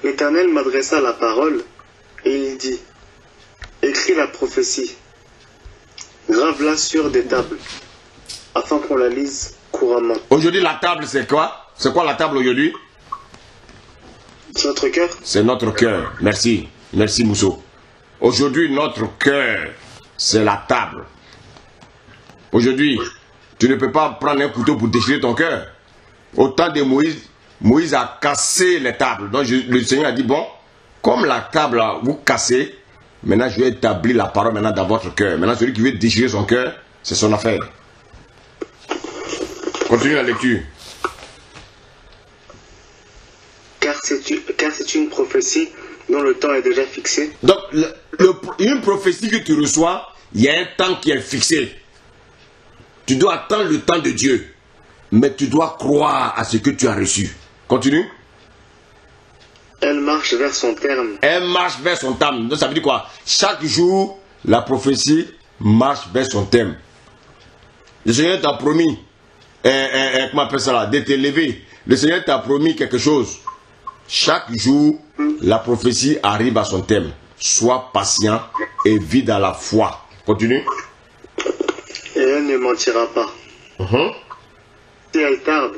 L'Éternel m'adressa la parole et il dit, écris la prophétie, grave-la sur des tables, afin qu'on la lise couramment. Aujourd'hui, la table, c'est quoi? C'est quoi la table aujourd'hui? C'est notre cœur? C'est notre cœur. Merci. Merci, Mousso. Aujourd'hui, notre cœur, c'est la table. Aujourd'hui, tu ne peux pas prendre un couteau pour déchirer ton cœur. Au temps de Moïse, Moïse a cassé les tables. Donc le Seigneur a dit, bon, comme la table, là, vous cassez, maintenant je vais établir la parole maintenant dans votre cœur. Maintenant, celui qui veut déchirer son cœur, c'est son affaire. Continue la lecture. Car c'est une prophétie dont le temps est déjà fixé. Donc, une prophétie que tu reçois, il y a un temps qui est fixé. Tu dois attendre le temps de Dieu. Mais tu dois croire à ce que tu as reçu. Continue. Elle marche vers son terme. Elle marche vers son terme. Donc ça veut dire quoi? Chaque jour, la prophétie marche vers son terme. Le Seigneur t'a promis, comment on appelle ça là, de t'élever. Le Seigneur t'a promis quelque chose. Chaque jour, la prophétie arrive à son terme. Sois patient et vis dans la foi. Continue. Et elle ne mentira pas. Si elle tarde.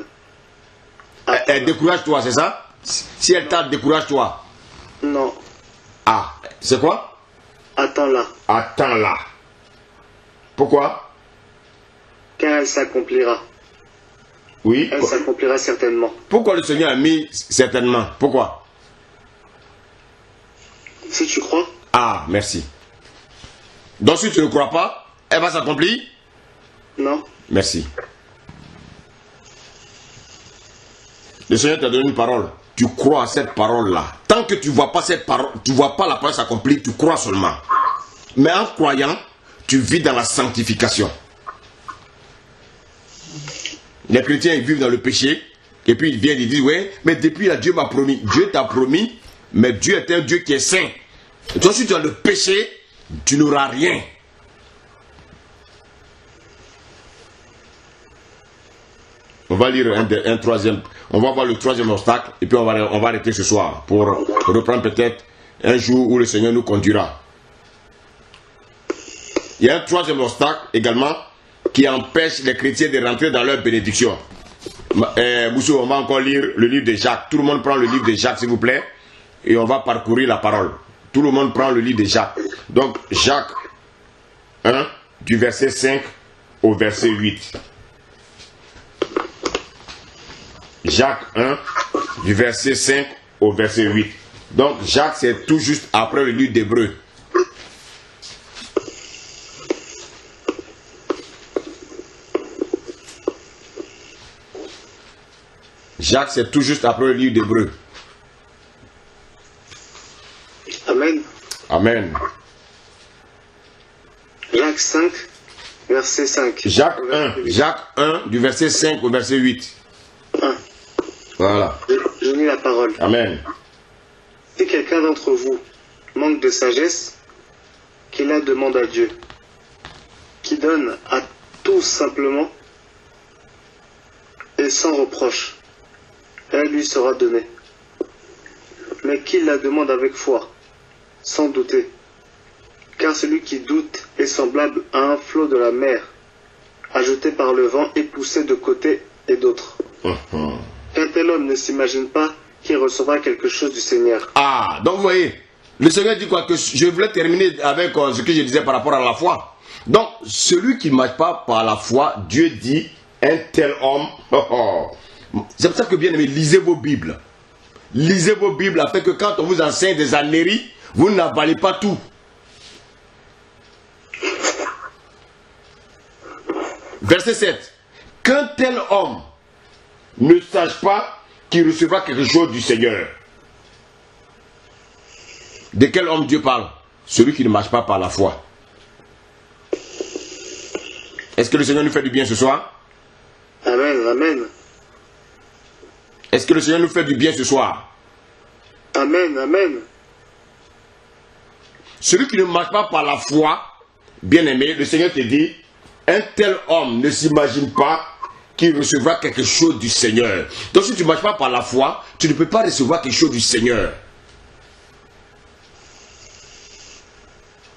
Elle décourage-toi, c'est ça? Si elle tarde, décourage-toi. Non. Ah, c'est quoi? Attends-la. Attends-la. Pourquoi? Car elle s'accomplira. Oui. Elle s'accomplira certainement. Pourquoi le Seigneur a mis certainement? Pourquoi? Si tu crois. Ah, merci. Donc si tu ne crois pas, elle va s'accomplir? Non. Merci. Le Seigneur t'a donné une parole. Tu crois à cette parole-là. Tant que tu ne vois pas cette parole, tu ne vois pas la parole s'accomplir, tu crois seulement. Mais en croyant, tu vis dans la sanctification. Les chrétiens, ils vivent dans le péché. Et puis ils viennent, ils disent, ouais, mais depuis là, Dieu m'a promis. Dieu t'a promis, mais Dieu est un Dieu qui est saint. Et toi, si tu as le péché, tu n'auras rien. On va lire un troisième. On va voir le troisième obstacle et puis on va arrêter ce soir pour reprendre peut-être un jour où le Seigneur nous conduira. Il y a un troisième obstacle également qui empêche les chrétiens de rentrer dans leur bénédiction. Moussou, on va encore lire le livre de Jacques. Tout le monde prend le livre de Jacques, s'il vous plaît, et on va parcourir la parole. Tout le monde prend le livre de Jacques. Donc, Jacques 1, du verset 5 au verset 8. Jacques 1, du verset 5 au verset 8. Donc, Jacques, c'est tout juste après le livre d'Hébreu. Jacques, c'est tout juste après le livre d'Hébreu. Amen. Amen. Jacques 5, verset 5. Jacques 1, du verset 5 au verset 8. 1. Voilà. Je lis la parole. Amen. Si quelqu'un d'entre vous manque de sagesse, qu'il la demande à Dieu, qui donne à tous simplement et sans reproche, elle lui sera donnée. Mais qu'il la demande avec foi, sans douter, car celui qui doute est semblable à un flot de la mer, agité par le vent et poussé de côté et d'autre. Un tel homme ne s'imagine pas qu'il recevra quelque chose du Seigneur. Ah, donc vous voyez, le Seigneur dit quoi? Que je voulais terminer avec ce que je disais par rapport à la foi. Donc, celui qui ne marche pas par la foi, Dieu dit, un tel homme, c'est pour ça que bien aimé, lisez vos Bibles. Lisez vos Bibles afin que quand on vous enseigne des âneries, vous n'avalez pas tout. Verset 7. Qu'un tel homme ne sache pas qu'il recevra quelque chose du Seigneur. De quel homme Dieu parle? Celui qui ne marche pas par la foi. Est-ce que le Seigneur nous fait du bien ce soir? Amen, amen. Est-ce que le Seigneur nous fait du bien ce soir? Amen, amen. Celui qui ne marche pas par la foi, bien-aimé, le Seigneur te dit, un tel homme ne s'imagine pas qu'il recevra quelque chose du Seigneur. Donc si tu ne marches pas par la foi, tu ne peux pas recevoir quelque chose du Seigneur.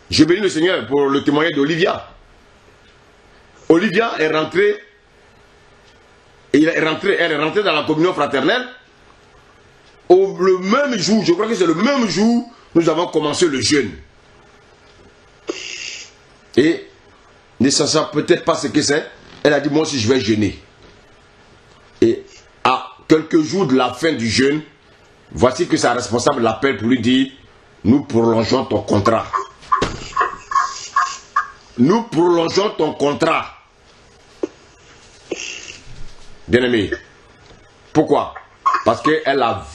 Je bénis le Seigneur pour le témoignage d'Olivia. Olivia est rentrée, elle est rentrée dans la communion fraternelle. Le même jour, je crois que c'est le même jour, nous avons commencé le jeûne. Et ne sachant peut-être pas ce que c'est, elle a dit, moi aussi je vais jeûner. Et à quelques jours de la fin du jeûne, voici que sa responsable l'appelle pour lui dire, nous prolongeons ton contrat. Nous prolongeons ton contrat. Bien-aimé, pourquoi? Parce qu'elle a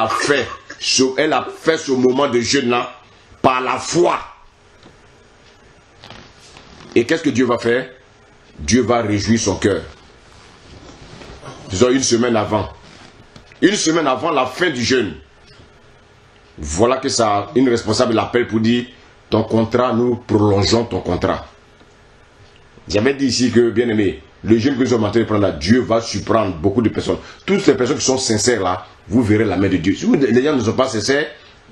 fait ce moment de jeûne-là par la foi. Et qu'est-ce que Dieu va faire? Dieu va réjouir son cœur. Disons une semaine avant la fin du jeûne. Voilà que ça, une responsable l'appelle pour dire, ton contrat, nous prolongeons ton contrat. J'avais dit ici que, bien aimé, le jeûne que nous sommes en train de prendre là, Dieu va surprendre beaucoup de personnes. Toutes les personnes qui sont sincères là, vous verrez la main de Dieu. Si les gens ne sont pas sincères,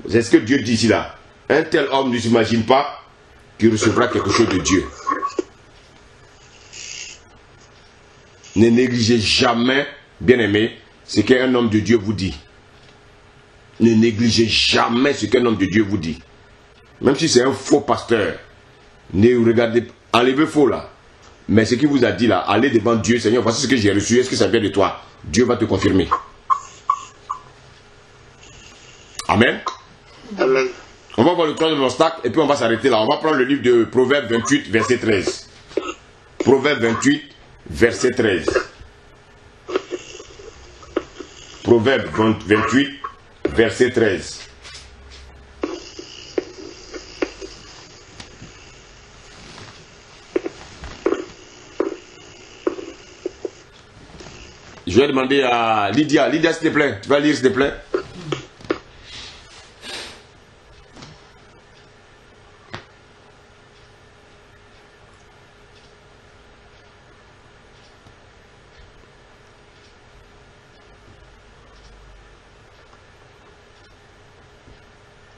c'est ce que Dieu dit ici là. Un tel homme ne s'imagine pas qu'il recevra quelque chose de Dieu. Ne négligez jamais, bien aimé, ce qu'un homme de Dieu vous dit. Ne négligez jamais ce qu'un homme de Dieu vous dit. Même si c'est un faux pasteur, ne regardez pas, enlevez faux là. Mais ce qu'il vous a dit là, allez devant Dieu, Seigneur, voici ce que j'ai reçu, est-ce que ça vient de toi? Dieu va te confirmer. Amen. Amen. On va voir le troisième obstacle et puis on va s'arrêter là. On va prendre le livre de Proverbes 28, verset 13. Proverbes 28, verset 13. Proverbes 28, verset 13. Je vais demander à Lydia. Lydia, s'il te plaît, tu vas lire, s'il te plaît.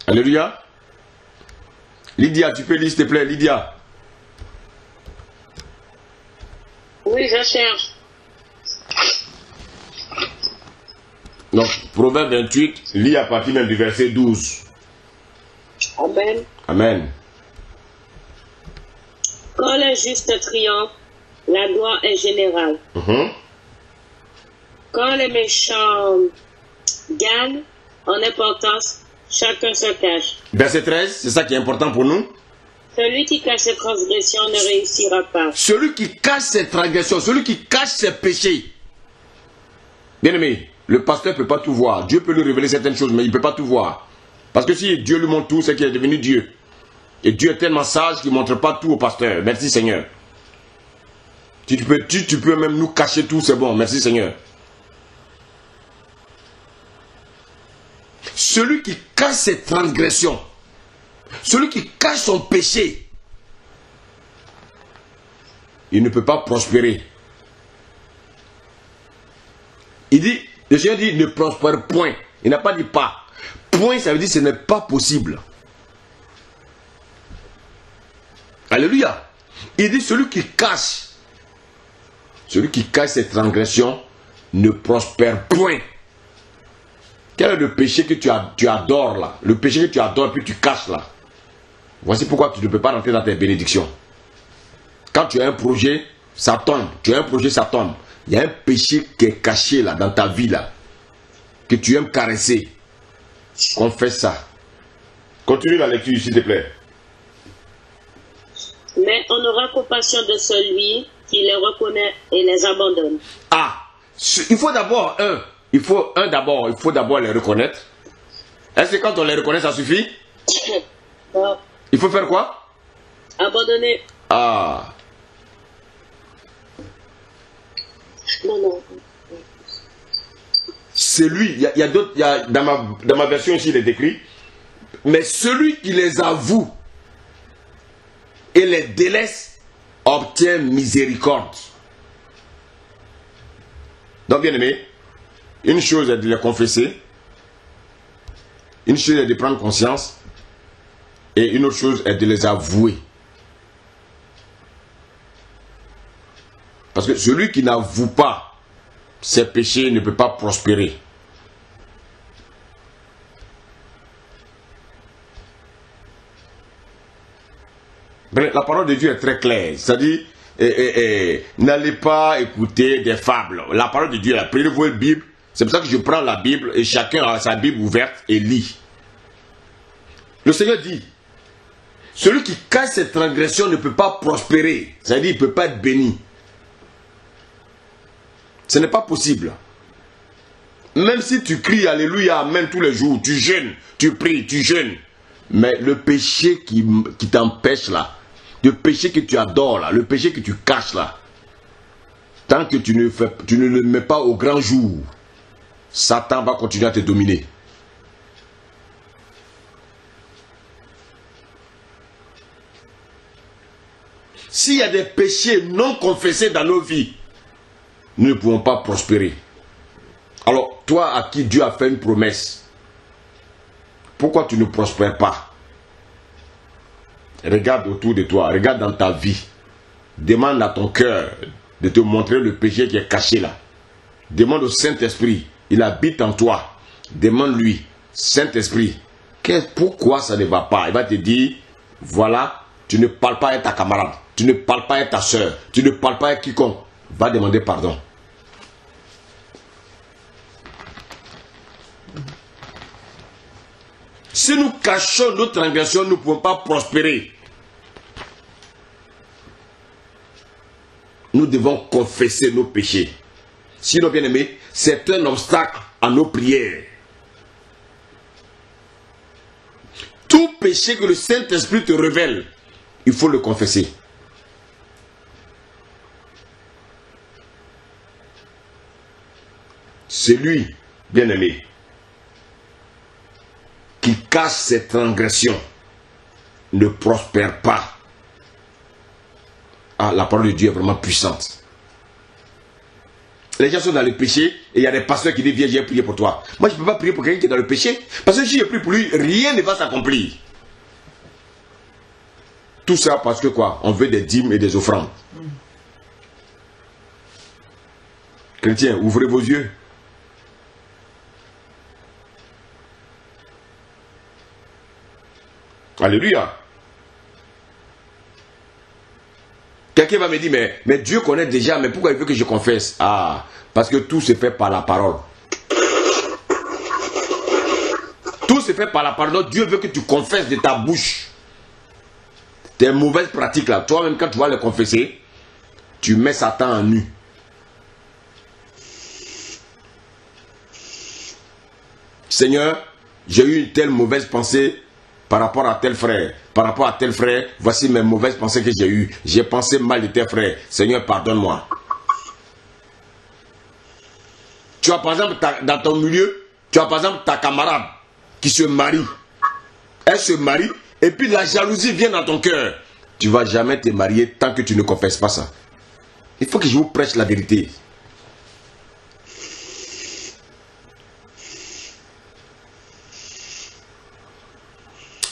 Alléluia. Lydia, tu peux lire, s'il te plaît, Lydia. Oui, je cherche. Donc, Proverbe 28, lis à partir même du verset 12. Amen. Amen. Quand le juste triomphe, la gloire est générale. Quand les méchants gagnent en importance, chacun se cache. Verset 13, c'est ça qui est important pour nous. Celui qui cache ses transgressions ne réussira pas. Celui qui cache ses transgressions, celui qui cache ses péchés. Bien aimé, le pasteur ne peut pas tout voir. Dieu peut lui révéler certaines choses, mais il ne peut pas tout voir. Parce que si Dieu lui montre tout, c'est qu'il est devenu Dieu. Et Dieu est tellement sage qu'il ne montre pas tout au pasteur. Merci Seigneur. Tu peux même nous cacher tout, c'est bon. Merci Seigneur. Celui qui cache ses transgressions, celui qui cache son péché, il ne peut pas prospérer. Il dit, le Seigneur dit ne prospère point. Il n'a pas dit pas. Point, ça veut dire que ce n'est pas possible. Alléluia. Il dit celui qui cache ses transgressions ne prospère point. Quel est le péché que tu adores là? Le péché que tu adores puis tu caches là. Voici pourquoi tu ne peux pas rentrer dans tes bénédictions. Quand tu as un projet, ça tombe. Tu as un projet, ça tombe. Il y a un péché qui est caché là, dans ta vie là, que tu aimes caresser. Confesse ça. Continue la lecture, s'il te plaît. Mais on aura compassion de celui qui les reconnaît et les abandonne. Ah, il faut d'abord il faut d'abord les reconnaître. Est-ce que quand on les reconnaît, ça suffit? Non. Il faut faire quoi? Abandonner. Ah. Non. Celui, il y a d'autres, dans ma version ici, il est écrit, mais celui qui les avoue et les délaisse obtient miséricorde. Donc, bien aimé, une chose est de les confesser, une chose est de prendre conscience, et une autre chose est de les avouer. Parce que celui qui n'avoue pas ses péchés ne peut pas prospérer. La parole de Dieu est très claire. C'est-à-dire, n'allez pas écouter des fables. La parole de Dieu, prenez-vous une Bible. C'est pour ça que je prends la Bible et chacun a sa Bible ouverte et lit. Le Seigneur dit, celui qui cache ses transgressions ne peut pas prospérer. C'est-à-dire, il ne peut pas être béni. Ce n'est pas possible. Même si tu cries Alléluia, Amen tous les jours, tu jeûnes, tu pries, tu jeûnes. Mais le péché qui t'empêche là, le péché que tu adores là, le péché que tu caches là, tant que tu ne le mets pas au grand jour, Satan va continuer à te dominer. S'il y a des péchés non confessés dans nos vies, nous ne pouvons pas prospérer. Alors, toi à qui Dieu a fait une promesse, pourquoi tu ne prospères pas? Regarde autour de toi, regarde dans ta vie. Demande à ton cœur de te montrer le péché qui est caché là. Demande au Saint-Esprit, il habite en toi. Demande-lui, Saint-Esprit, pourquoi ça ne va pas? Il va te dire, voilà, tu ne parles pas avec ta camarade, tu ne parles pas avec ta soeur, tu ne parles pas avec quiconque. Va demander pardon. Si nous cachons nos transgressions, nous ne pouvons pas prospérer. Nous devons confesser nos péchés. Sinon, bien aimé, c'est un obstacle à nos prières. Tout péché que le Saint-Esprit te révèle, il faut le confesser. Celui, bien aimé, qui cache ses transgressions ne prospère pas. Ah, la parole de Dieu est vraiment puissante. Les gens sont dans le péché et il y a des pasteurs qui disent viens, j'ai prié pour toi. Moi je ne peux pas prier pour quelqu'un qui est dans le péché, parce que si je prie pour lui, rien ne va s'accomplir. Tout ça parce que quoi? On veut des dîmes et des offrandes. Chrétiens, ouvrez vos yeux. Alléluia. Quelqu'un va me dire, mais Dieu connaît déjà, mais pourquoi il veut que je confesse? Ah, parce que tout se fait par la parole. Tout se fait par la parole. Donc Dieu veut que tu confesses de ta bouche tes mauvaises pratiques là. Toi-même, quand tu vas les confesser, tu mets Satan en nu. Seigneur, j'ai eu une telle mauvaise pensée par rapport à tel frère, par rapport à tel frère, voici mes mauvaises pensées que j'ai eues. J'ai pensé mal de tel frère. Seigneur, pardonne-moi. Tu as par exemple, dans ton milieu, tu as par exemple ta camarade qui se marie. Elle se marie et puis la jalousie vient dans ton cœur. Tu ne vas jamais te marier tant que tu ne confesses pas ça. Il faut que je vous prêche la vérité.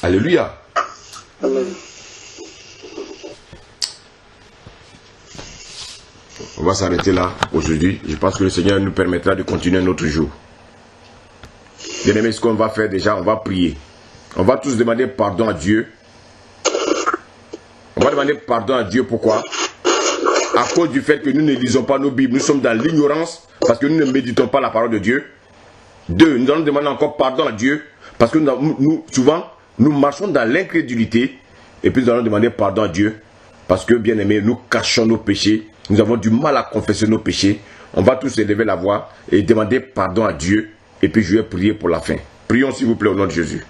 Alléluia. Amen. On va s'arrêter là aujourd'hui. Je pense que le Seigneur nous permettra de continuer notre jour. Bien aimé, ce qu'on va faire déjà, on va prier. On va tous demander pardon à Dieu. On va demander pardon à Dieu, pourquoi? À cause du fait que nous ne lisons pas nos Bibles. Nous sommes dans l'ignorance parce que nous ne méditons pas la parole de Dieu. 2, nous allons demander encore pardon à Dieu parce que nous souvent, nous marchons dans l'incrédulité. Et puis nous allons demander pardon à Dieu parce que, bien aimé, nous cachons nos péchés. Nous avons du mal à confesser nos péchés. On va tous élever la voix et demander pardon à Dieu. Et puis je vais prier pour la fin. Prions s'il vous plaît au nom de Jésus.